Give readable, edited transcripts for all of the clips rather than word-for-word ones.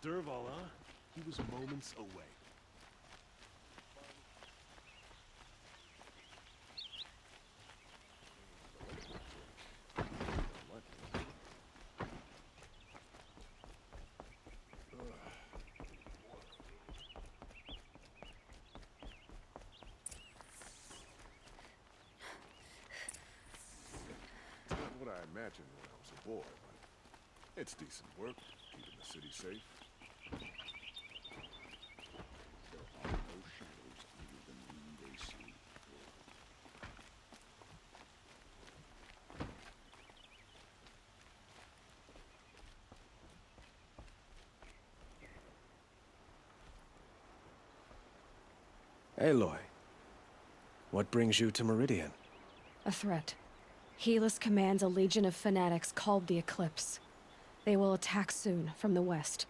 With Dervala, he was moments away. Not what I imagined when I was a boy, but it's decent work, keeping the city safe. There are no shadows under the noonday sun. Aloy, what brings you to Meridian? A threat. Helis commands a legion of fanatics called the Eclipse. They will attack soon from the west,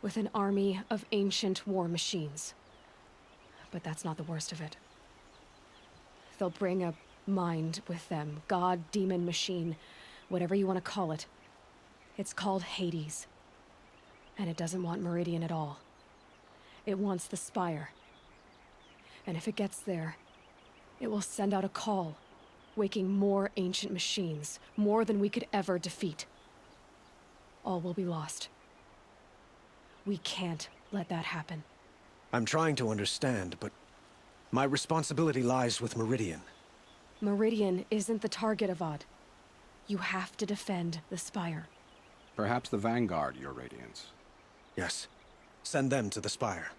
with an army of ancient war machines. But that's not the worst of it. They'll bring a mind with them, god, demon, machine, whatever you want to call it. It's called Hades. And it doesn't want Meridian at all. It wants the Spire. And if it gets there, it will send out a call, waking more ancient machines, more than we could ever defeat. All will be lost. We can't let that happen. I'm trying to understand, but my responsibility lies with Meridian. Meridian isn't the target, Avad. You have to defend the Spire. Perhaps the Vanguard, Your Radiance. Yes. Send them to the Spire.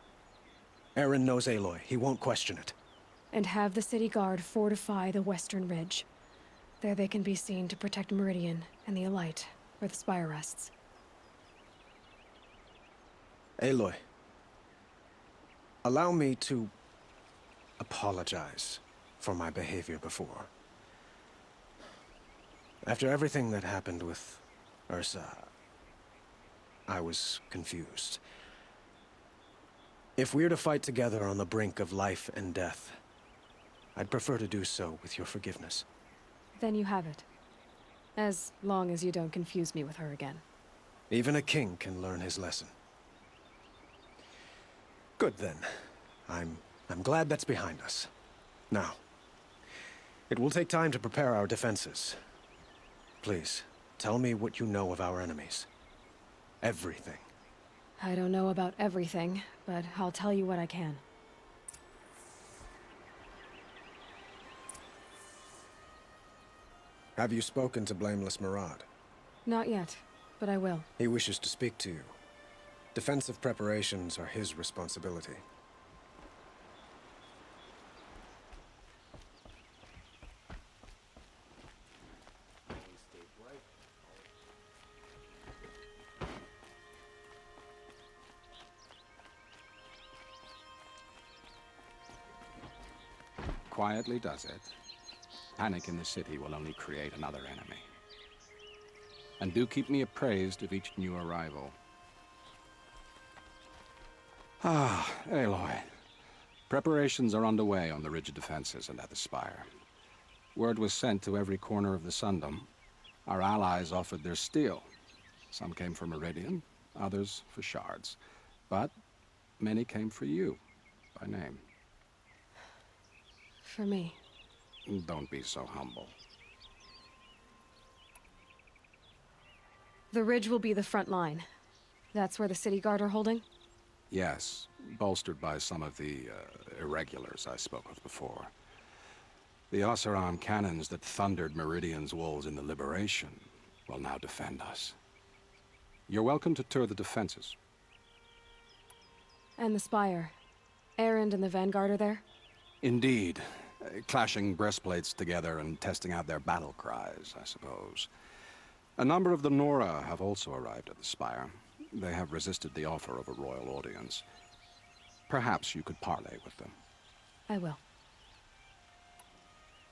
Aaron knows Aloy. He won't question it. And have the city guard fortify the western ridge. There they can be seen to protect Meridian and the Elite, where the Spire rests. Aloy, allow me to apologize for my behavior before. After everything that happened with Ursa, I was confused. If we're to fight together on the brink of life and death, I'd prefer to do so with your forgiveness. Then you have it. As long as you don't confuse me with her again. Even a king can learn his lesson. Good then. I'm glad that's behind us. Now, it will take time to prepare our defenses. Please, tell me what you know of our enemies. Everything. I don't know about everything, but I'll tell you what I can. Have you spoken to Blameless Murad? Not yet, but I will. He wishes to speak to you. Defensive preparations are his responsibility. Quietly does it. Panic in the city will only create another enemy. And do keep me appraised of each new arrival. Ah, Aloy. Preparations are underway on the ridge defenses and at the Spire. Word was sent to every corner of the Sundom. Our allies offered their steel. Some came for Meridian, others for shards. But many came for you, by name. For me. Don't be so humble. The ridge will be the front line. That's where the city guard are holding? Yes, bolstered by some of the irregulars I spoke of before. The Oseram cannons that thundered Meridian's walls in the Liberation will now defend us. You're welcome to tour the defenses. And the Spire. Erend and the Vanguard are there? Indeed. Clashing breastplates together and testing out their battle cries, I suppose. A number of the Nora have also arrived at the Spire. They have resisted the offer of a royal audience. Perhaps you could parley with them. I will.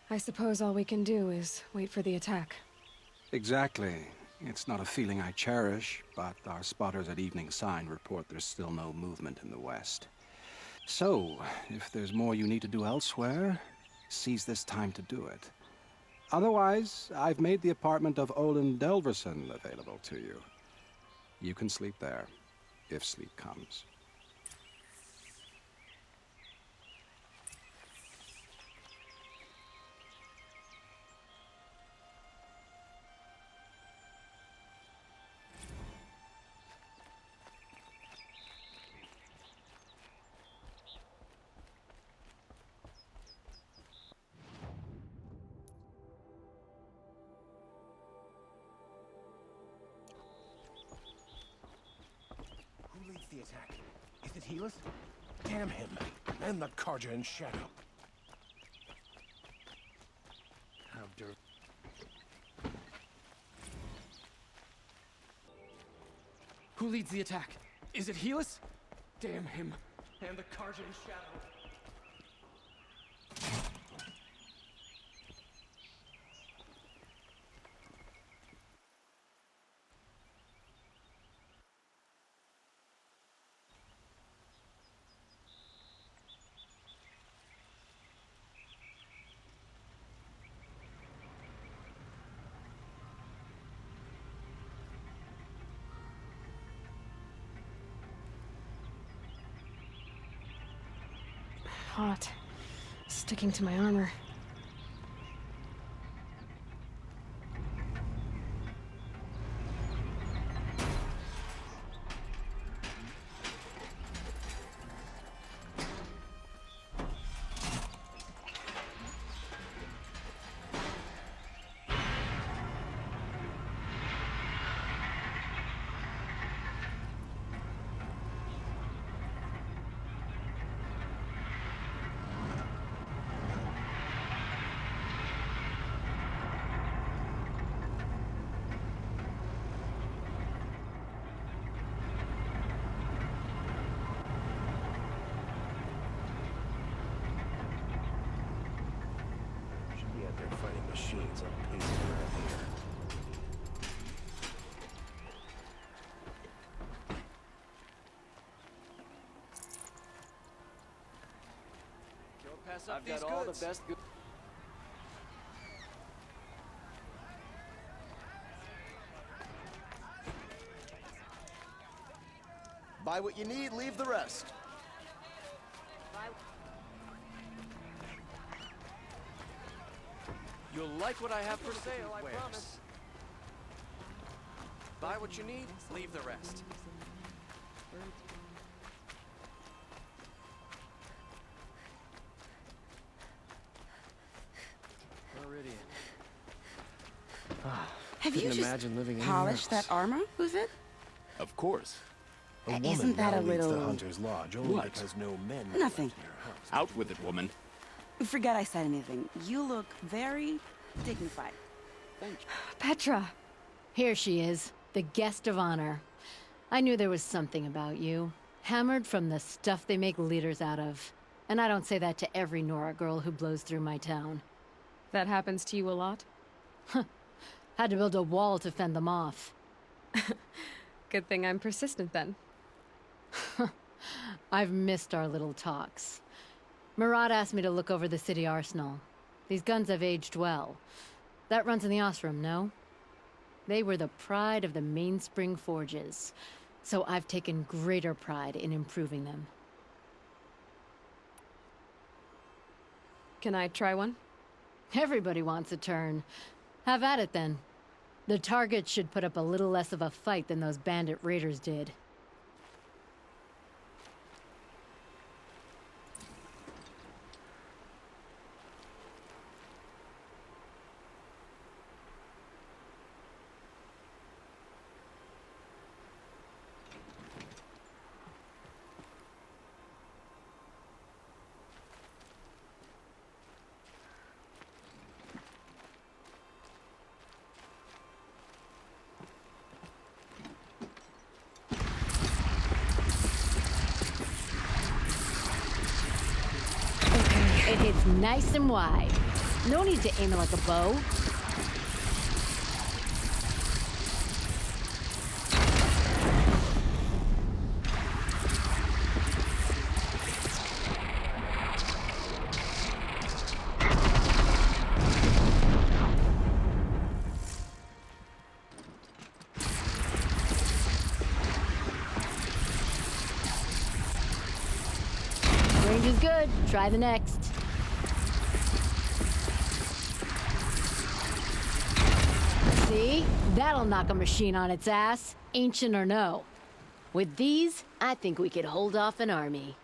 I suppose all we can do is wait for the attack. Exactly. It's not a feeling I cherish, but our spotters at Evening Sign report there's still no movement in the west. So, if there's more you need to do elsewhere, seize this time to do it. Otherwise, I've made the apartment of Olin Delverson available to you. You can sleep there. if sleep comes. Who leads the attack? Is it Helis? Damn him! And the Karja in shadow. How dirt. Who leads the attack? Is it Helis? Damn him! And the Karja in shadow. Hot. Sticking to my armor. Should be out there fighting machines. I'm pacing around here. I've got all the best goods. Buy what you need, leave the rest. You'll like what I have for sale, I promise. Buy what you need, leave the rest. Have you Couldn't just imagine living polished anywhere that armor, Ufit? Of course. A woman Isn't that now a leads the little- Hunter's Lodge only What? because no men Nothing. left in her house. Out with it, woman. Forget I said anything. You look very dignified. Thank you. Petra! Here she is, the guest of honor. I knew there was something about you. Hammered from the stuff they make leaders out of. And I don't say that to every Nora girl who blows through my town. That happens to you a lot? Had to build a wall to fend them off. Good thing I'm persistent then. I've missed our little talks. Marat asked me to look over the city arsenal. These guns have aged well. That runs in the Osram, no? They were the pride of the Mainspring Forges, so I've taken greater pride in improving them. Can I try one? Everybody wants a turn. Have at it then. The target should put up a little less of a fight than those bandit raiders did. It hits nice and wide. No need to aim it like a bow. Looming is good. Try the next. See? That'll knock a machine on its ass, ancient or no. With these, I think we could hold off an army.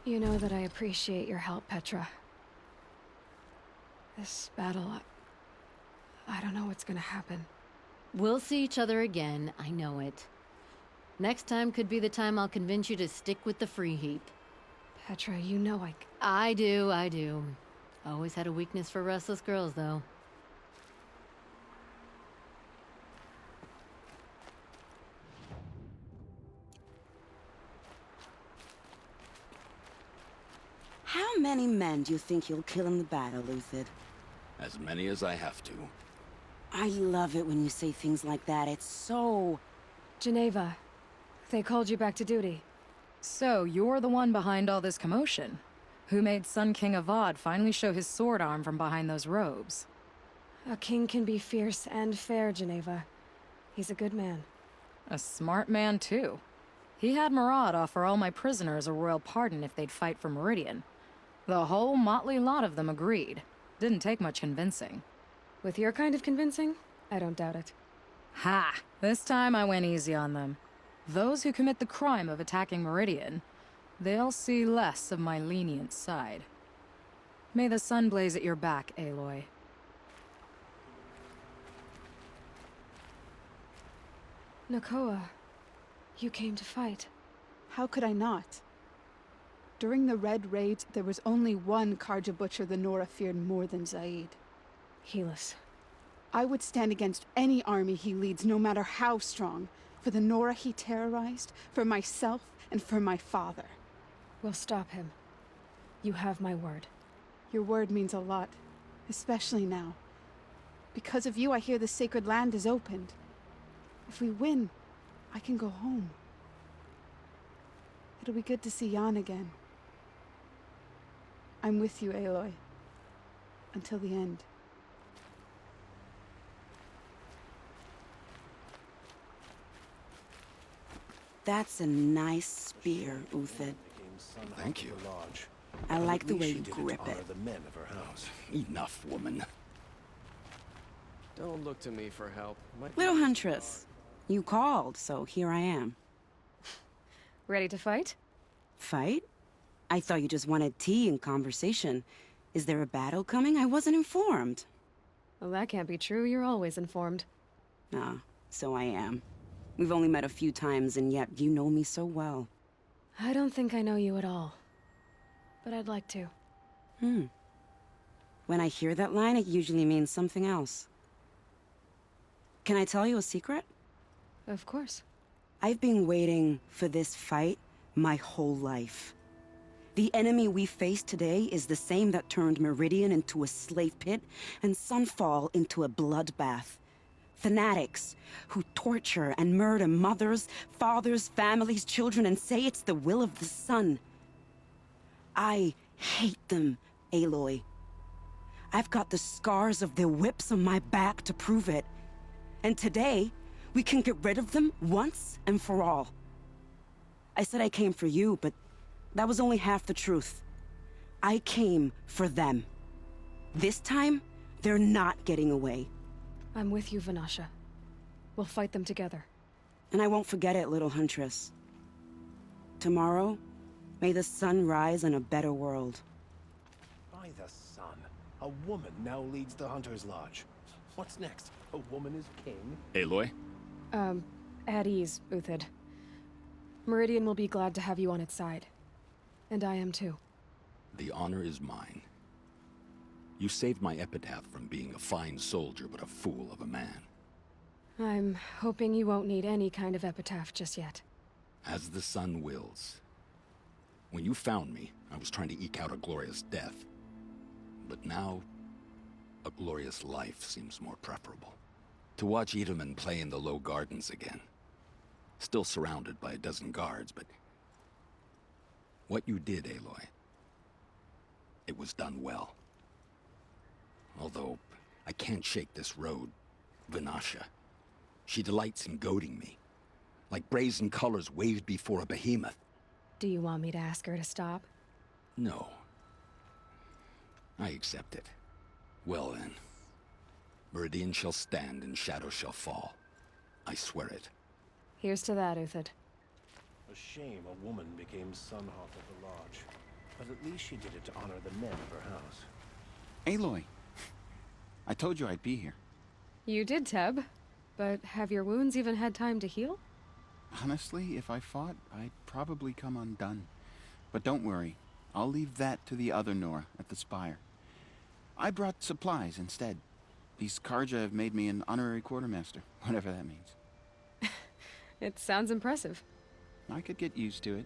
You know that I appreciate your help, Petra. This battle, I don't know what's gonna happen. We'll see each other again, I know it. Next time could be the time I'll convince you to stick with the free heap. Petra, you know I do. Always had a weakness for restless girls, though. How many men do you think you'll kill in the battle, Luthid? As many as I have to. I love it when you say things like that. It's so... Geneva, they called you back to duty. So, you're the one behind all this commotion? Who made Sun King Avad finally show his sword arm from behind those robes? A king can be fierce and fair, Geneva. He's a good man. A smart man, too. He had Murad offer all my prisoners a royal pardon if they'd fight for Meridian. The whole motley lot of them agreed. Didn't take much convincing. With your kind of convincing, I don't doubt it. Ha! This time I went easy on them. Those who commit the crime of attacking Meridian, they'll see less of my lenient side. May the sun blaze at your back, Aloy. Nakoa, you came to fight. How could I not? During the Red Raid, there was only one Karja Butcher the Nora feared more than Zaid. Helis. I would stand against any army he leads, no matter how strong. For the Nora he terrorized, for myself, and for my father. We'll stop him. You have my word. Your word means a lot, especially now. Because of you, I hear the sacred land is opened. If we win, I can go home. It'll be good to see Jan again. I'm with you, Aloy. Until the end. That's a nice spear, Uthid. Thank you. I like the way you grip it. The men of her house. Enough, woman. Don't look to me for help. Little Huntress, you called, so here I am. Ready to fight? Fight? I thought you just wanted tea and conversation. Is there a battle coming? I wasn't informed. Well, that can't be true. You're always informed. Ah, so I am. We've only met a few times, and yet you know me so well. I don't think I know you at all. But I'd like to. When I hear that line, it usually means something else. Can I tell you a secret? Of course. I've been waiting for this fight my whole life. The enemy we face today is the same that turned Meridian into a slave pit and Sunfall into a bloodbath. Fanatics who torture and murder mothers, fathers, families, children, and say it's the will of the sun. I hate them, Aloy. I've got the scars of their whips on my back to prove it. And today, we can get rid of them once and for all. I said I came for you, but that was only half the truth. I came for them. This time, they're not getting away. I'm with you, Vanasha. We'll fight them together. And I won't forget it, little Huntress. Tomorrow, may the sun rise in a better world. By the sun, a woman now leads the Hunter's Lodge. What's next? A woman is king? Aloy? At ease, Uthid. Meridian will be glad to have you on its side. And I am too. The honor is mine. You saved my epitaph from being a fine soldier, but a fool of a man. I'm hoping you won't need any kind of epitaph just yet. As the sun wills. When you found me, I was trying to eke out a glorious death. But now, a glorious life seems more preferable. To watch Edelman play in the low gardens again. Still surrounded by a dozen guards, but... what you did, Aloy, it was done well. Although, I can't shake this road, Vanasha. She delights in goading me. Like brazen colors waved before a behemoth. Do you want me to ask her to stop? No. I accept it. Well then. Meridian shall stand and shadows shall fall. I swear it. Here's to that, Uthid. A shame a woman became Sunhawk of the Lodge. But at least she did it to honor the men of her house. Aloy, I told you I'd be here. You did, Teb. But have your wounds even had time to heal? Honestly, if I fought, I'd probably come undone. But don't worry, I'll leave that to the other Nora at the Spire. I brought supplies instead. These Karja have made me an honorary quartermaster, whatever that means. It sounds impressive. I could get used to it.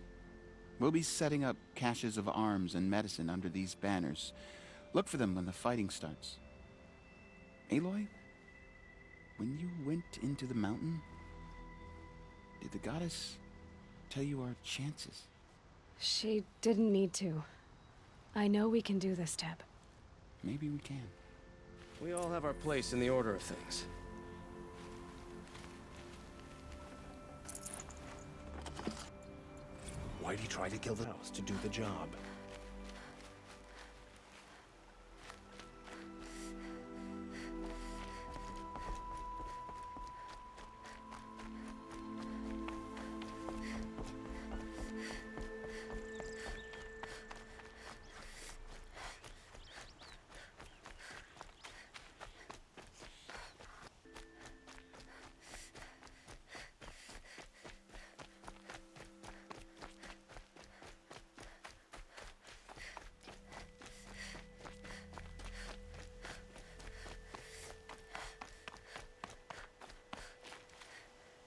We'll be setting up caches of arms and medicine under these banners. Look for them when the fighting starts. Aloy, when you went into the mountain, did the goddess tell you our chances? She didn't need to. I know we can do this, Teb. Maybe we can. We all have our place in the order of things. Why'd he try to kill the house to do the job?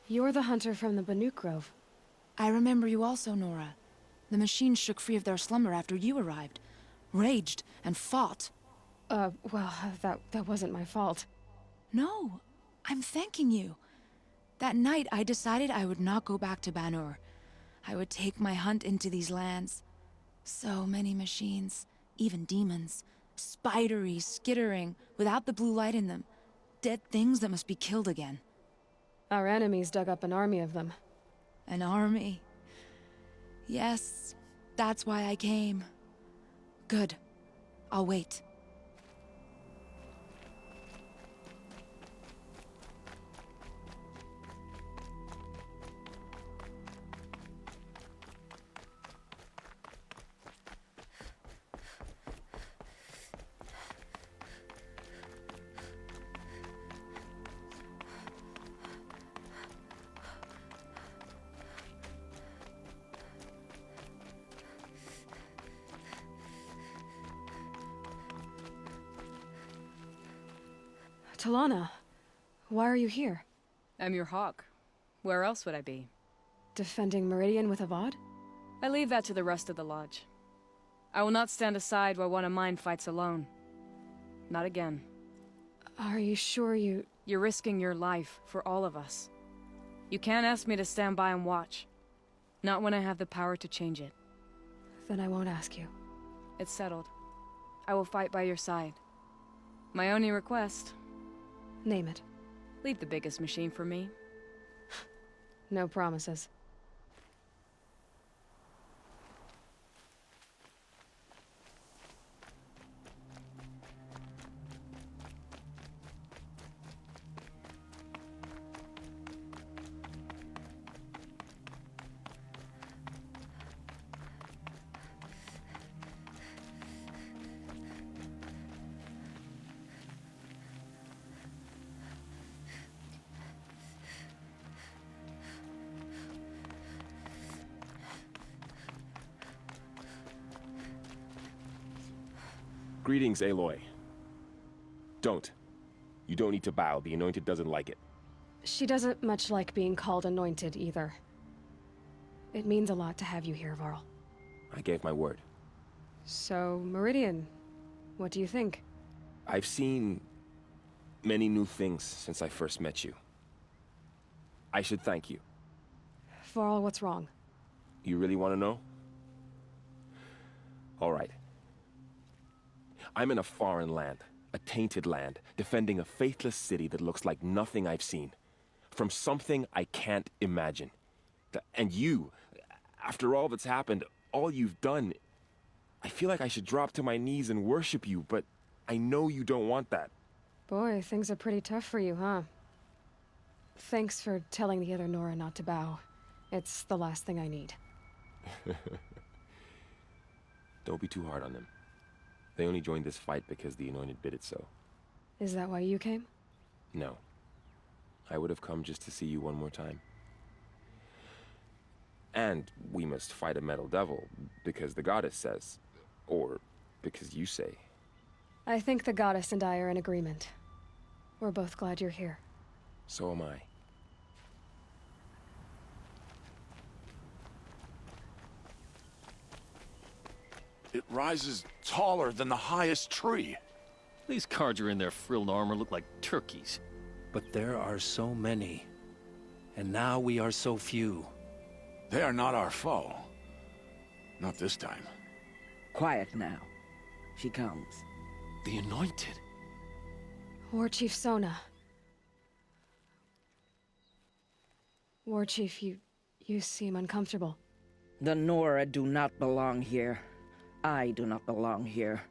You're the hunter from the Banuk Grove. I remember you also, Nora. The machines shook free of their slumber after you arrived. Raged and fought. Well, that wasn't my fault. No, I'm thanking you. That night, I decided I would not go back to Banur. I would take my hunt into these lands. So many machines, even demons. Spidery, skittering, without the blue light in them. Dead things that must be killed again. Our enemies dug up an army of them. An army? Yes, that's why I came. Good. I'll wait. Talana, why are you here? I'm your hawk. Where else would I be? Defending Meridian with Avad? I leave that to the rest of the Lodge. I will not stand aside while one of mine fights alone. Not again. Are you sure you... You're risking your life for all of us. You can't ask me to stand by and watch. Not when I have the power to change it. Then I won't ask you. It's settled. I will fight by your side. My only request... Name it. Leave the biggest machine for me. No promises. Greetings, Aloy. Don't. You don't need to bow. The Anointed doesn't like it. She doesn't much like being called Anointed, either. It means a lot to have you here, Varl. I gave my word. So, Meridian, what do you think? I've seen many new things since I first met you. I should thank you. Varl, what's wrong? You really want to know? All right. I'm in a foreign land, a tainted land, defending a faithless city that looks like nothing I've seen. From something I can't imagine. And you, After all that's happened, all you've done, I feel like I should drop to my knees and worship you, but I know you don't want that. Boy, things are pretty tough for you, huh? Thanks for telling the other Nora not to bow. It's the last thing I need. Don't be too hard on them. They only joined this fight because the Anointed bid it so. Is that why you came? No. I would have come just to see you one more time. And we must fight a metal devil, because the goddess says. Or because you say. I think the goddess and I are in agreement. We're both glad you're here. So am I. It rises taller than the highest tree. These Carja in their frilled armor look like turkeys. But there are so many. And now we are so few. They are not our foe. Not this time. Quiet now. She comes. The Anointed. War Chief Sona. War Chief, you seem uncomfortable. The Nora do not belong here. I do not belong here.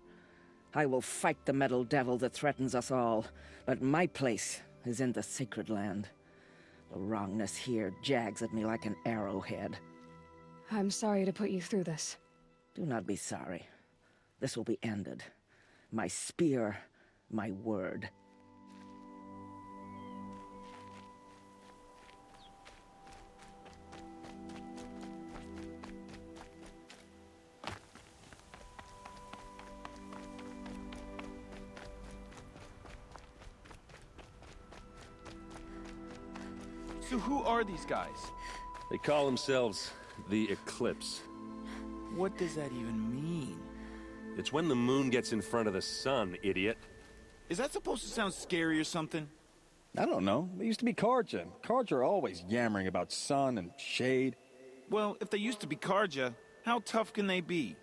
I will fight the metal devil that threatens us all, but my place is in the sacred land. The wrongness here jags at me like an arrowhead. I'm sorry to put you through this. Do not be sorry. This will be ended. My spear, my word. So who are these guys? They call themselves the Eclipse. What does that even mean? It's when the moon gets in front of the sun, idiot. Is that supposed to sound scary or something? I don't know. They used to be Carja. Carja are always yammering about sun and shade. Well, if they used to be Carja, how tough can they be?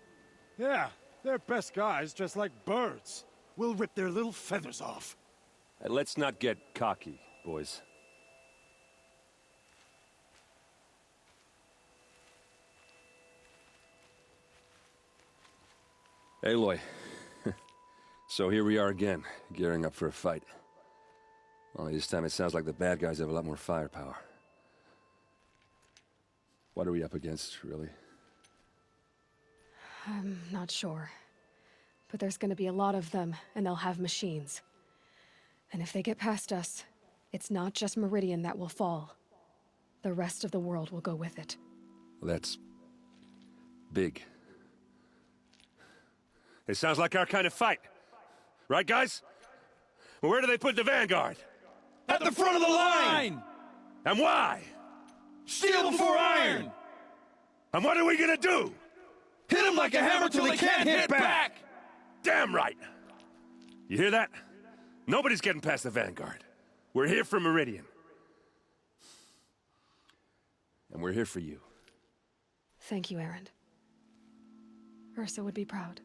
Yeah, they're best guys dressed like birds. We'll rip their little feathers off. Let's not get cocky, boys. Aloy. So here we are again, gearing up for a fight. Only this time it sounds like the bad guys have a lot more firepower. What are we up against, really? I'm not sure. But there's gonna be a lot of them, and they'll have machines. And if they get past us, it's not just Meridian that will fall. The rest of the world will go with it. Well, that's big. It sounds like our kind of fight. Right, guys? Well, where do they put the Vanguard? At the front of the line! And why? Steel before iron! And what are we gonna do? Hit them like a hammer till they can't hit back! Damn right! You hear that? Nobody's getting past the Vanguard. We're here for Meridian. And we're here for you. Thank you, Erend. Ursa would be proud.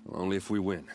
Well, only if we win.